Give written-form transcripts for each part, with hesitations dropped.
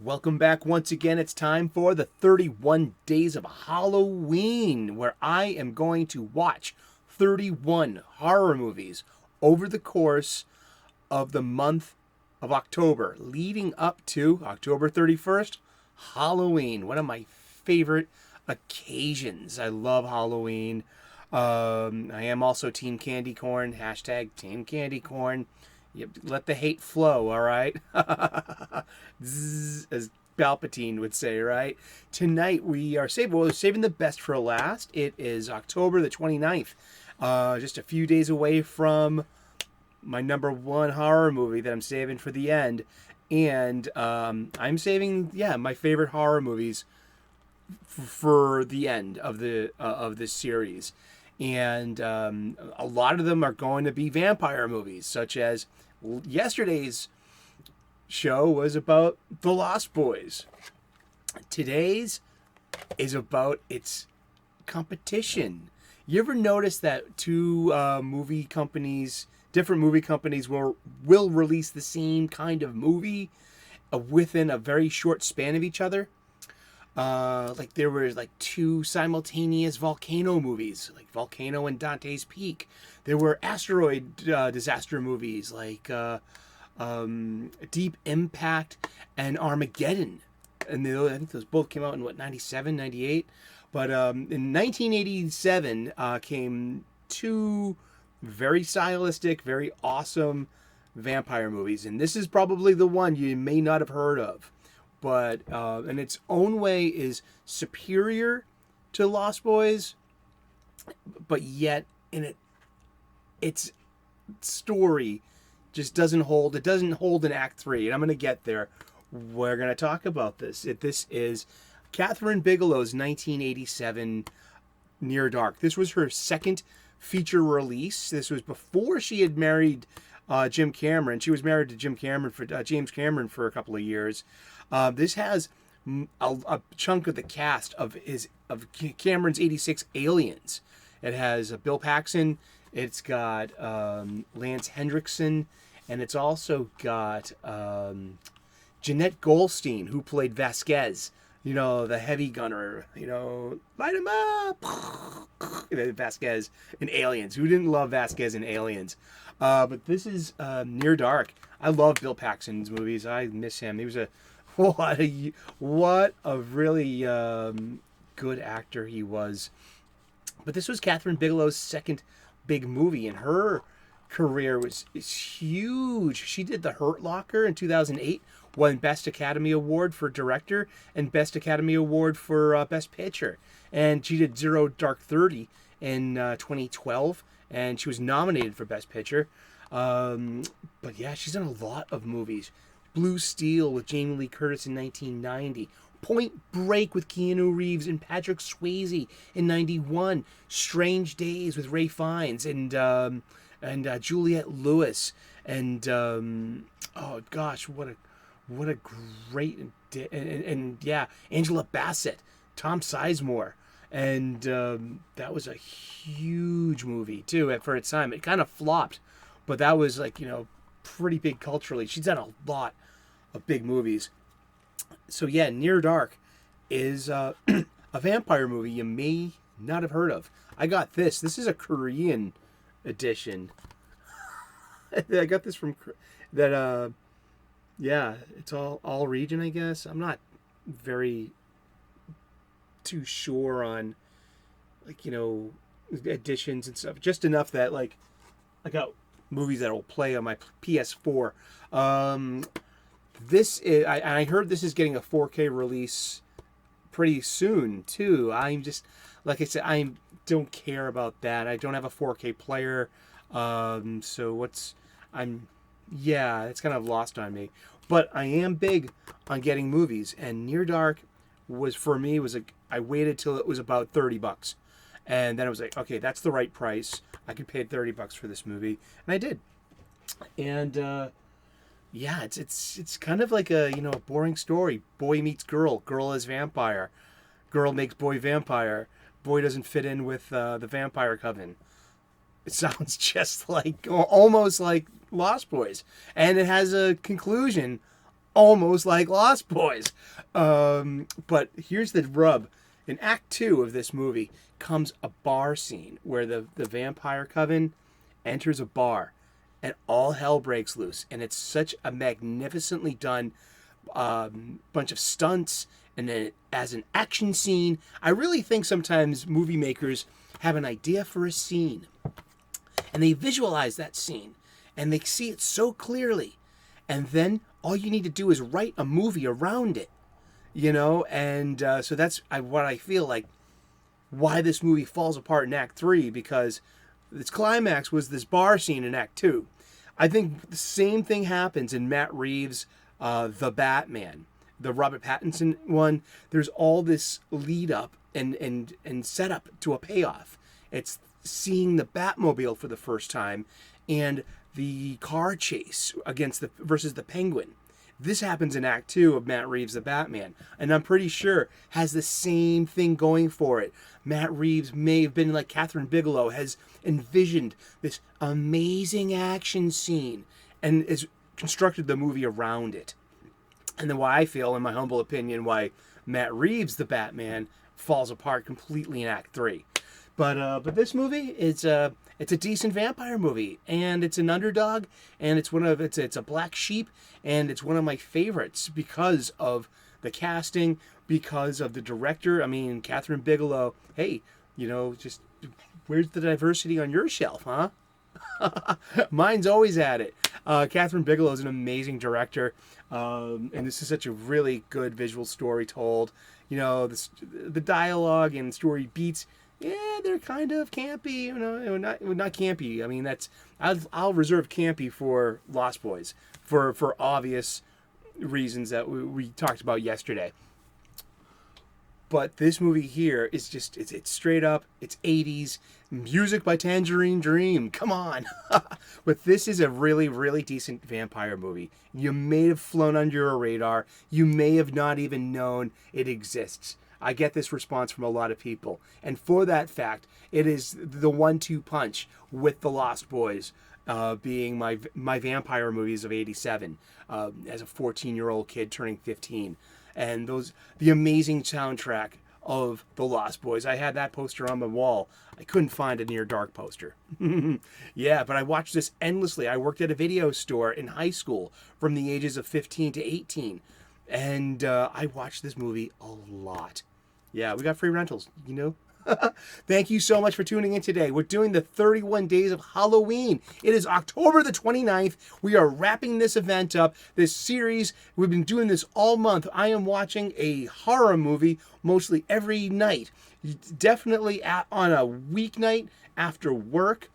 Welcome back once again. It's time for the 31 Days of Halloween, where I am going to watch 31 horror movies over the course of the month of October, leading up to October 31st, Halloween, one of my favorite occasions. I love Halloween. I am also Team Candy Corn, hashtag Team Candy Corn. You let the hate flow, all right? Zzz, as Palpatine would say, right? Tonight we are saving the best for last. It is October the 29th, just a few days away from my number one horror movie that I'm saving for the end. And I'm saving, my favorite horror movies for the end of this series. And a lot of them are going to be vampire movies, such as yesterday's show was about The Lost Boys. Today's is about its competition. You ever notice that two different movie companies will release the same kind of movie within a very short span of each other? Like there were like two simultaneous volcano movies, like Volcano and Dante's Peak. There were asteroid disaster movies like Deep Impact and Armageddon. And I think those both came out in 97, 98. But in 1987 came two very stylistic, very awesome vampire movies. And this is probably the one you may not have heard of, but in its own way is superior to Lost Boys, but yet its story just doesn't hold. It doesn't hold in Act 3, and I'm going to get there. We're going to talk about this. This is Kathryn Bigelow's 1987 Near Dark. This was her second feature release. This was before she had married Jim Cameron. She was married to James Cameron for a couple of years. This has a chunk of the cast of Cameron's '86 Aliens. It has Bill Paxton. It's got Lance Hendrickson, and it's also got Jeanette Goldstein, who played Vasquez. You know, the heavy gunner. You know, light him up. Vasquez in Aliens. Who didn't love Vasquez in Aliens? But this is Near Dark. I love Bill Paxton's movies. I miss him. He was what a really good actor he was. But this was Kathryn Bigelow's second big movie, and her career is huge. She did The Hurt Locker in 2008, won Best Academy Award for Director and Best Academy Award for Best Picture. And she did Zero Dark 30 in 2012, and she was nominated for Best Picture. But yeah, she's done a lot of movies. Blue Steel with Jamie Lee Curtis in 1990. Point Break with Keanu Reeves and Patrick Swayze in 91. Strange Days with Ray Fiennes and Juliette Lewis. And oh gosh, what a great and yeah, Angela Bassett, Tom Sizemore. And that was a huge movie too for its time. It kind of flopped, but that was like, pretty big culturally. She's done a lot of big movies. So yeah, Near Dark is a vampire movie you may not have heard of. I got this. This is a Korean edition. I got this from that. Yeah, it's all region, I guess. I'm not very too sure on editions and stuff. Just enough that like I got movies that will play on my PS4. This is I heard this is getting a 4K release pretty soon too. I'm just, like I said, I don't care about that. I don't have a 4K player, so it's kind of lost on me. But I am big on getting movies, and Near Dark was I waited till it was about $30, and then I was like, okay, that's the right price. I could pay $30 for this movie, and I did. And it's kind of like a boring story. Boy meets girl, girl is vampire, girl makes boy vampire, boy doesn't fit in with the vampire coven. It sounds just like, almost like Lost Boys, and it has a conclusion almost like Lost Boys. But here's the rub. In Act 2 of this movie comes a bar scene where the vampire coven enters a bar and all hell breaks loose. And it's such a magnificently done bunch of stunts. And then as an action scene, I really think sometimes movie makers have an idea for a scene. And they visualize that scene. And they see it so clearly. And then all you need to do is write a movie around it. You know, and so that's what I feel like why this movie falls apart in Act 3, because its climax was this bar scene in Act 2. I think the same thing happens in Matt Reeves' The Batman, the Robert Pattinson one. There's all this lead up and setup to a payoff. It's seeing the Batmobile for the first time and the car chase versus the Penguin. This happens in Act 2 of Matt Reeves' The Batman, and I'm pretty sure has the same thing going for it. Matt Reeves may have been like Catherine Bigelow, has envisioned this amazing action scene and has constructed the movie around it. And then why I feel, in my humble opinion, why Matt Reeves' The Batman falls apart completely in Act 3. But this movie, it's a decent vampire movie, and it's an underdog, and it's a black sheep, and it's one of my favorites because of the casting, because of the director. I mean, Catherine Bigelow. Hey, just where's the diversity on your shelf, huh? Mine's always at it. Catherine Bigelow is an amazing director, and this is such a really good visual story told. The dialogue and story beats. Yeah, they're kind of campy, not campy. I mean, I'll reserve campy for Lost Boys for obvious reasons that we talked about yesterday. But this movie here is just, it's straight up, it's 80s, music by Tangerine Dream, come on. But this is a really, really decent vampire movie. You may have flown under your radar. You may have not even known it exists. I get this response from a lot of people. And for that fact, it is the 1-2 punch with The Lost Boys being my vampire movies of 87 as a 14-year-old kid turning 15. And the amazing soundtrack of The Lost Boys. I had that poster on my wall. I couldn't find a Near Dark poster. Yeah, but I watched this endlessly. I worked at a video store in high school from the ages of 15 to 18. And I watched this movie a lot. Yeah, we got free rentals, Thank you so much for tuning in today. We're doing the 31 Days of Halloween. It is October the 29th. We are wrapping this event up, this series. We've been doing this all month. I am watching a horror movie mostly every night. Definitely on a weeknight after work.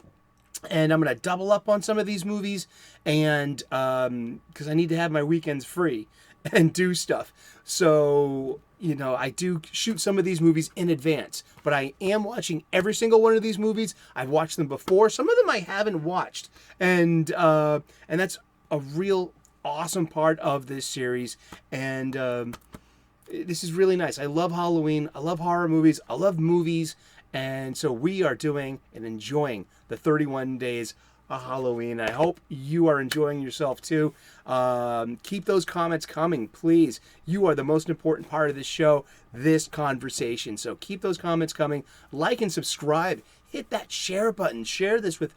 And I'm going to double up on some of these movies, and because I need to have my weekends free and do stuff. So, I do shoot some of these movies in advance, but I am watching every single one of these movies. I've watched them before. Some of them I haven't watched. And that's a real awesome part of this series. And this is really nice. I love Halloween. I love horror movies. I love movies. And so we are doing and enjoying the 31 Days of Halloween. I hope you are enjoying yourself too. Keep those comments coming, please. You are the most important part of this show, this conversation. So keep those comments coming. Like and subscribe. Hit that share button. Share this with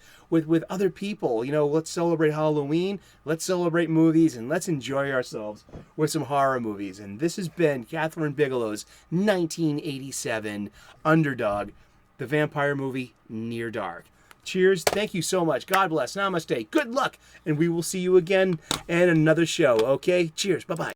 other people. Let's celebrate Halloween. Let's celebrate movies, and let's enjoy ourselves with some horror movies. And this has been Catherine Bigelow's 1987 Underdog, the vampire movie Near Dark. Cheers. Thank you so much. God bless. Namaste. Good luck. And we will see you again in another show. Okay? Cheers. Bye-bye.